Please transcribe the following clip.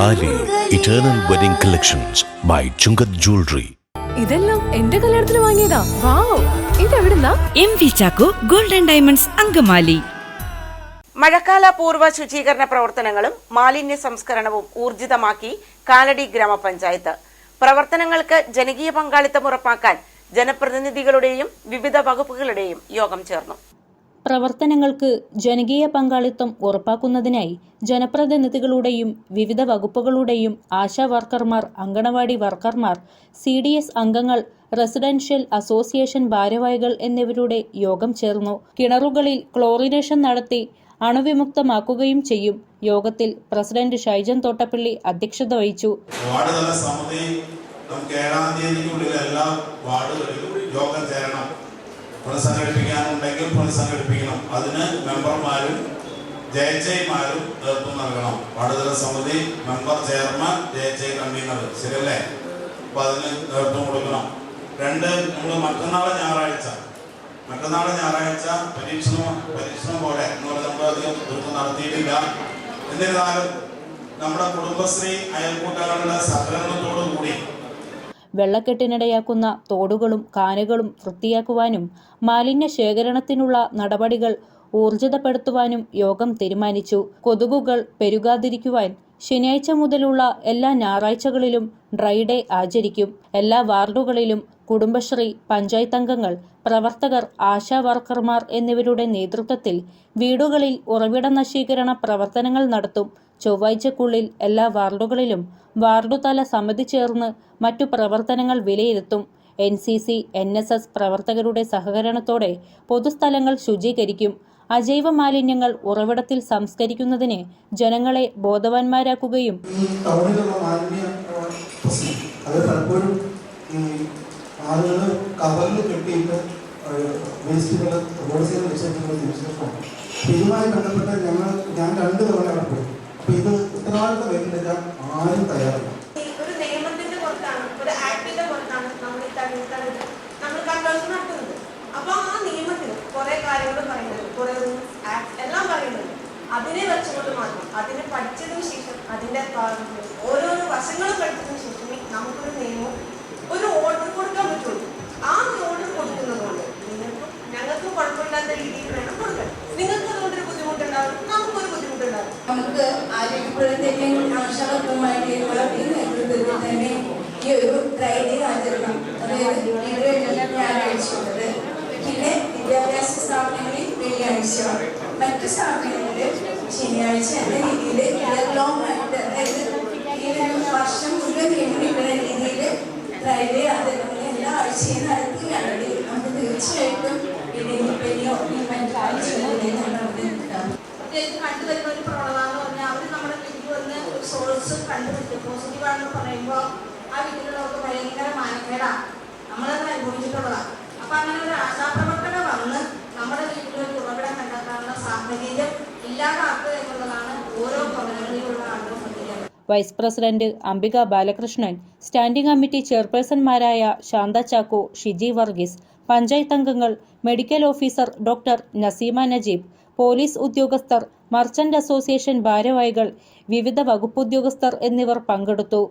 താലി eternal wedding collections by Chungath jewellery. ഇതെല്ലാം എന്റെ കല്യാണത്തിന് വാങ്ങിയതാ. വാവ്, ഇതെവിടുന്നാ? MV Chacko golden diamonds Angamaly. മഴക്കാല പൂർവ്വ ശുചീകരണ പ്രവർത്തനങ്ങളും മാലിന്യ സംസ്കരണവും ഊർജിതമാക്കി കാലടി ഗ്രാമപഞ്ചായത്ത്. പ്രവർത്തനങ്ങൾക്ക് ജനകീയ പങ്കാളിത്തം ഉറപ്പാക്കാൻ ജനപ്രതിനിധികളുടെയും വിവിധ വകുപ്പുകളുടെയും യോഗം ചേർന്നു. പ്രവർത്തനങ്ങൾക്ക് ജനകീയ പങ്കാളിത്തം ഉറപ്പാക്കുന്നതിനായി ജനപ്രതിനിധികളുടെയും വിവിധ വകുപ്പുകളുടെയും ആശാ വർക്കർമാർ, അങ്കണവാടി വർക്കർമാർ, CDS അംഗങ്ങൾ, റെസിഡൻഷ്യൽ അസോസിയേഷൻ ഭാരവാഹികൾ എന്നിവരുടെ യോഗം ചേർന്നു. കിണറുകളിൽ ക്ലോറിനേഷൻ നടത്തി അണുവിമുക്തമാക്കുകയും ചെയ്യും. യോഗത്തിൽ പ്രസിഡന്റ് ഷൈജൻ തോട്ടപ്പള്ളി അധ്യക്ഷത വഹിച്ചു. പുനഃസംഘടിപ്പിക്കാനുണ്ടെങ്കിൽ പുനഃസംഘടിപ്പിക്കണം. അതിന് മെമ്പർമാരും ജയമാരും നേതൃത്വം നൽകണം. വാർഡുതല സമിതി മെമ്പർ, ചെയർമാൻ, ജയ കൺവീനർ, ശരിയല്ലേ? അപ്പൊ അതിന് നേതൃത്വം കൊടുക്കണം. 2, നമ്മൾ മറ്റന്നാളെ ഞായറാഴ്ച പരീക്ഷണം പോലെ നമ്മൾ അധികം നേതൃത്വം നടത്തിയിട്ടില്ല. എന്നിരുന്നാലും നമ്മുടെ കുടുംബശ്രീ അയൽക്കൂട്ടങ്ങളുടെ സഹകരണത്തോടുകൂടി വെള്ളക്കെട്ടിനിടയാക്കുന്ന തോടുകളും കാനകളും വൃത്തിയാക്കുവാനും മാലിന്യ ശേഖരണത്തിനുള്ള നടപടികൾ ഊർജിതപ്പെടുത്തുവാനും യോഗം തീരുമാനിച്ചു. കൊതുകുകൾ പെരുകാതിരിക്കുവാൻ ശനിയാഴ്ച മുതലുള്ള എല്ലാ ഞായറാഴ്ചകളിലും ഡ്രൈ ഡേ ആചരിക്കും. എല്ലാ വാർഡുകളിലും കുടുംബശ്രീ, പഞ്ചായത്തംഗങ്ങൾ, പ്രവർത്തകർ, ആശാ വർക്കർമാർ എന്നിവരുടെ നേതൃത്വത്തിൽ വീടുകളിൽ ഉറവിട നശീകരണ പ്രവർത്തനങ്ങൾ നടത്തും. ചൊവ്വാഴ്ചക്കുള്ളിൽ എല്ലാ വാർഡുകളിലും വാർഡുതല സമിതി ചേർന്ന് മറ്റു പ്രവർത്തനങ്ങൾ വിലയിരുത്തും. NCC, NSS പ്രവർത്തകരുടെ സഹകരണത്തോടെ പൊതുസ്ഥലങ്ങൾ ശുചീകരിക്കും. അജൈവ മാലിന്യങ്ങൾ ഉറവിടത്തിൽ സംസ്കരിക്കുന്നതിന് ജനങ്ങളെ ബോധവാന്മാരാക്കുകയും ഇതുമായി ബന്ധപ്പെട്ട് ഞാൻ 2 തവണ അവിടെ പോയി. അപ്പൊ ഇത് ഉത്തരവാദിത്തം വരുന്നില്ല, ആരും തയ്യാറില്ല. ഒരു നിയമത്തിന്റെ പുറത്താണ്, ഒരു ആക്ടിന്റെ പുറത്താണ് നമ്മൾ കൺവേഴ്സ് നടത്തുന്നത്. അപ്പൊ ആ നിയമത്തിന് കുറെ കാര്യങ്ങൾ പറയുന്നത്, കുറെ എല്ലാം പറയുന്നത്, അതിനെ വെച്ചുകൊണ്ട് മാത്രം അതിനെ പഠിച്ചതിന് ശേഷം അതിന്റെ ഓരോരോ വശങ്ങളും പഠിച്ചതിന് ശേഷമേ നമുക്കൊരു നിയമം, ഒരു ഓർഡർ കൊടുക്കാൻ പറ്റുള്ളൂ. ആ ഓർഡർ കൊടുക്കുന്നതുകൊണ്ട് ഞങ്ങൾക്ക് കുഴപ്പമില്ലാത്ത രീതിയിൽ വേണം കൊടുക്കാൻ. നിങ്ങൾക്ക് അതുകൊണ്ടൊരു ബുദ്ധിമുട്ടുണ്ടാകും, നമുക്കൊരു ബുദ്ധിമുട്ടുണ്ടാകും. നമുക്ക് ആരോഗ്യപ്രദത്തെയും ആശാവർക്കറുമായിട്ടുള്ള ഈ നേതൃത്വത്തിൽ തന്നെ ഈ ഒരു ഡ്രൈ ഡേ ആചരണം, അതായത് ഞായറാഴ്ചയുള്ളത്, പിന്നെ വിദ്യാഭ്യാസ സ്ഥാപനങ്ങളിൽ വെള്ളിയാഴ്ച, മറ്റു സ്ഥാപനങ്ങളിൽ ശനിയാഴ്ച എന്ന രീതിയിൽ ഇയർ ലോങ് ആയിട്ട്, അതായത് ഈ വർഷം മുഴുവൻ നിയമിക്കുന്ന രീതിയിൽ ഡ്രൈ ഡേ ആചരണങ്ങൾ എല്ലാ ആഴ്ചയും നടത്തുകയാണെങ്കിൽ നമുക്ക് തീർച്ചയായിട്ടും കണ്ടുവരുന്ന ഒരു പ്രവണത എന്ന് പറഞ്ഞാൽ അവർ നമ്മുടെ വീട്ടിൽ വന്ന് ഒരു സോഴ്സ് കണ്ടുപിടിക്കും. പോസിറ്റീവാണെന്ന് പറയുമ്പോൾ ആ വീട്ടിലുള്ളവർക്ക് ഭയങ്കര മാനക്കേടാണ്, നമ്മളത് അനുഭവിച്ചിട്ടുള്ളതാണ്. അപ്പൊ അങ്ങനെ ഒരു ആശാപ്രവർത്തന വന്ന് നമ്മുടെ വീട്ടിലൊരു ഉറവിടം കണ്ടെത്താനുള്ള സാഹചര്യം ഇല്ലാതാക്കുക എന്നുള്ളതാണ് ഓരോ ഭവനങ്ങളിലുള്ള ആളുകളും ശ്രദ്ധിക്കുന്നത്. Vice president Ambika Balakrishnan, standing committee ചെയർപേഴ്സൺമാരായ ശാന്ത ചാക്കോ, ഷിജി വർഗീസ്, പഞ്ചായത്ത് അംഗങ്ങൾ, medical officer doctor Naseema Najeeb, police ഉദ്യോഗസ്ഥർ, മർച്ചന്റ് അസോസിയേഷൻ ഭാരവാഹികൾ, വിവിധ വകുപ്പുദ്യോഗസ്ഥർ എന്നിവർ പങ്കെടുത്തു.